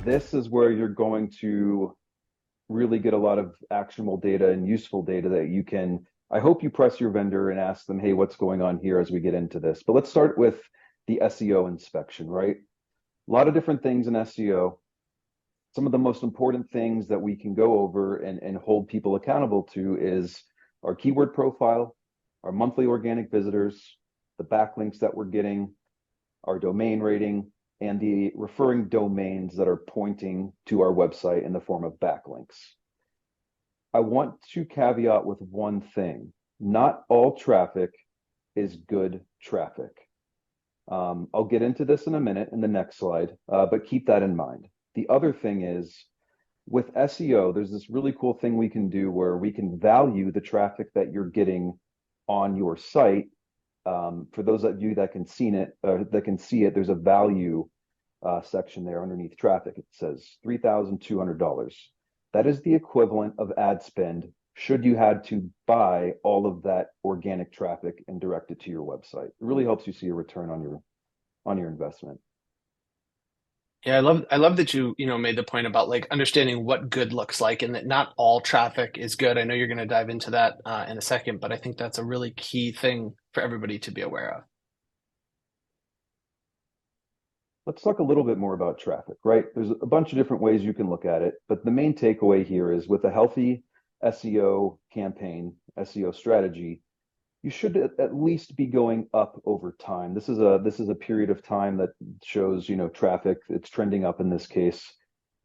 This is where you're going to really get a lot of actionable data and useful data that you can. I hope you press your vendor and ask them, hey, what's going on here as we get into this. But let's start with the SEO inspection, right? A lot of different things in SEO. Some of the most important things that we can go over and hold people accountable to is our keyword profile, our monthly organic visitors, the backlinks that we're getting, our domain rating, and the referring domains that are pointing to our website in the form of backlinks. I want to caveat with one thing. Not all traffic is good traffic. I'll get into this in a minute in the next slide, but keep that in mind. The other thing is with SEO, there's this really cool thing we can do where we can value the traffic that you're getting on your site. For those of you that can see it, there's a value section there underneath traffic. It says $3,200. That is the equivalent of ad spend should you had to buy all of that organic traffic and direct it to your website. It really helps you see a return on your investment. Yeah, I love that you made the point about like understanding what good looks like and that not all traffic is good. I know you're going to dive into that in a second, but I think that's a really key thing for everybody to be aware of. Let's talk a little bit more about traffic, right? There's a bunch of different ways you can look at it, but the main takeaway here is with a healthy SEO campaign, SEO strategy, you should at least be going up over time. This is a period of time that shows, traffic, it's trending up in this case.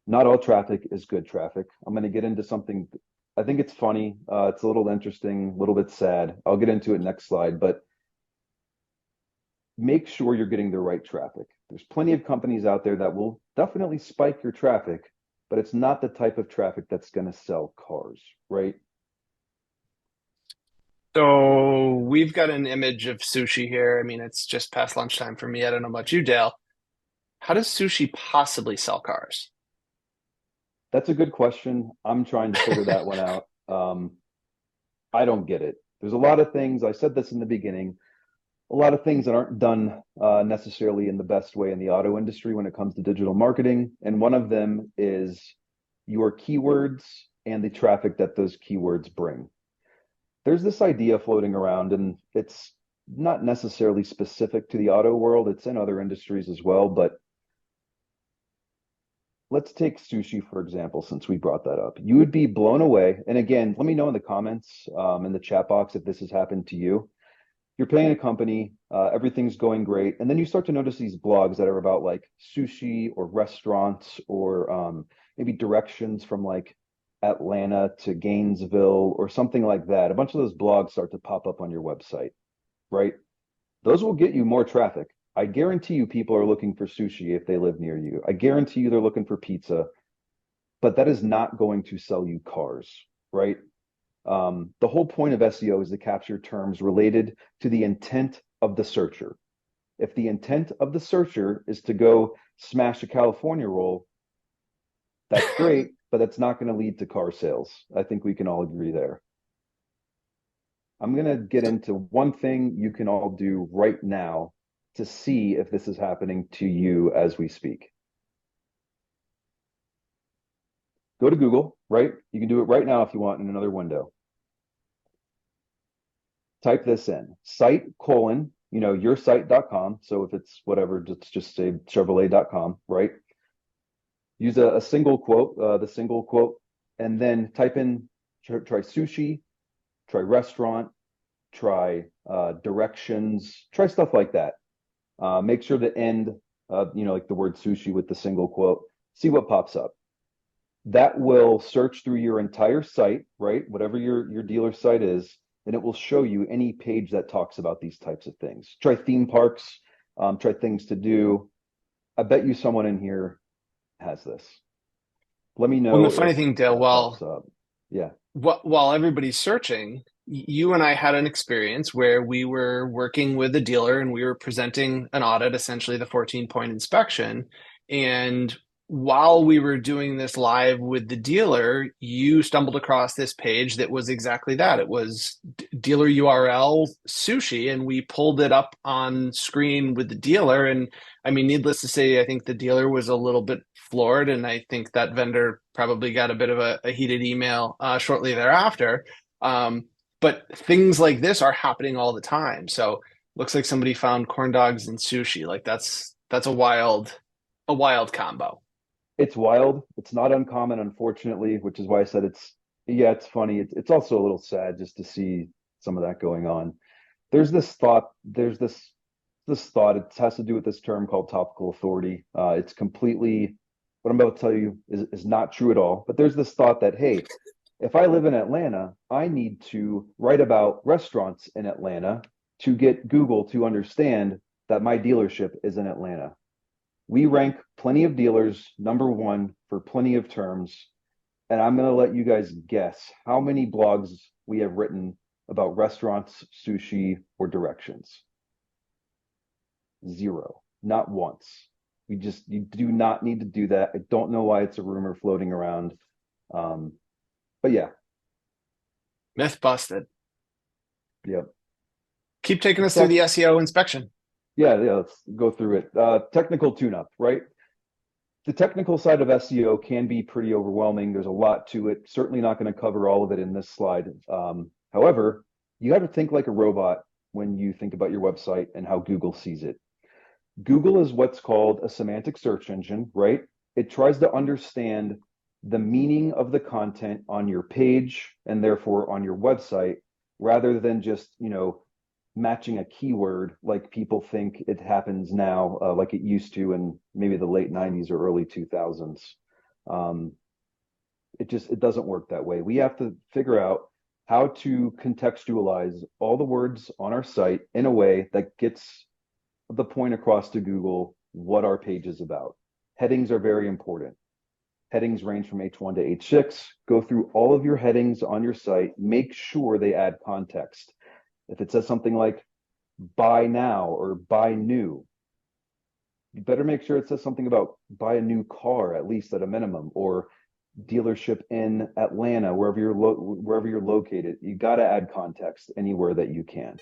Not all traffic is good traffic. I'm going to get into something. I think it's funny. It's a little interesting, a little bit sad. I'll get into it next slide, but make sure you're getting the right traffic. There's plenty of companies out there that will definitely spike your traffic, but it's not the type of traffic that's going to sell cars, right? So we've got an image of sushi here. I mean, it's just past lunchtime for me. I don't know about you, Dale. How does sushi possibly sell cars? That's a good question. I'm trying to figure that one out. I don't get it. There's a lot of things, I said this in the beginning, a lot of things that aren't done necessarily in the best way in the auto industry when it comes to digital marketing. And one of them is your keywords and the traffic that those keywords bring. There's this idea floating around, and it's not necessarily specific to the auto world, it's in other industries as well. But let's take sushi, for example, since we brought that up. You would be blown away. And again, let me know in the comments, in the chat box, if this has happened to you. You're paying a company, everything's going great. And then you start to notice these blogs that are about like sushi or restaurants or maybe directions from like Atlanta to Gainesville or something like that. A bunch of those blogs start to pop up on your website, right? Those will get you more traffic. I guarantee you people are looking for sushi if they live near you. I guarantee you they're looking for pizza, but that is not going to sell you cars, right? The whole point of SEO is to capture terms related to the intent of the searcher. If the intent of the searcher is to go smash a California roll, that's great, but that's not going to lead to car sales. I think we can all agree there. I'm going to get into one thing you can all do right now to see if this is happening to you as we speak. Go to Google, right? You can do it right now if you want in another window. Type this in, site colon, yoursite.com. So if it's whatever, just say Chevrolet.com, right? Use a single quote, the single quote, and then type in, try sushi, try restaurant, try directions, try stuff like that. Make sure to end, like the word sushi with the single quote. See what pops up. That will search through your entire site, right? Whatever your dealer site is, and it will show you any page that talks about these types of things. Try theme parks, try things to do. I bet you someone in here has this. Let me Well, and the know funny if thing, Dale, that pops while up. Yeah. while everybody's searching, you and I had an experience where we were working with a dealer and we were presenting an audit, essentially the 14-point inspection. And while we were doing this live with the dealer, you stumbled across this page that was exactly that. It was dealer URL sushi, and we pulled it up on screen with the dealer. And I mean, needless to say, I think the dealer was a little bit floored, and I think that vendor probably got a bit of a heated email shortly thereafter. But things like this are happening all the time. So looks like somebody found corn dogs and sushi. Like that's a wild combo. It's wild. It's not uncommon, unfortunately, which is why I said yeah, it's funny. It's also a little sad just to see some of that going on. There's this thought, it has to do with this term called topical authority. It's completely, what I'm about to tell you is not true at all. But there's this thought that, hey, if I live in Atlanta, I need to write about restaurants in Atlanta to get Google to understand that my dealership is in Atlanta. We rank plenty of dealers number one for plenty of terms. And I'm going to let you guys guess how many blogs we have written about restaurants, sushi, or directions. Zero, not once. You do not need to do that. I don't know why it's a rumor floating around. But yeah, Myth busted. yeah. Keep taking us through the SEO inspection. Yeah, let's go through it. Technical tune-up, right? The technical side of SEO can be pretty overwhelming. There's a lot to it. Certainly not going to cover all of it in this slide. However, you have to think like a robot when you think about your website and how Google sees it. Google is what's called a semantic search engine, right? It tries to understand the meaning of the content on your page and therefore on your website rather than just, matching a keyword like people think it happens now, like it used to in maybe the late 90s or early 2000s. It doesn't work that way. We have to figure out how to contextualize all the words on our site in a way that gets the point across to Google what our page is about. Headings are very important. Headings range from H1 to H6. Go through all of your headings on your site. Make sure they add context. If it says something like buy now or buy new, you better make sure it says something about buy a new car, at least at a minimum, or dealership in Atlanta, wherever you're located. You got to add context anywhere that you can.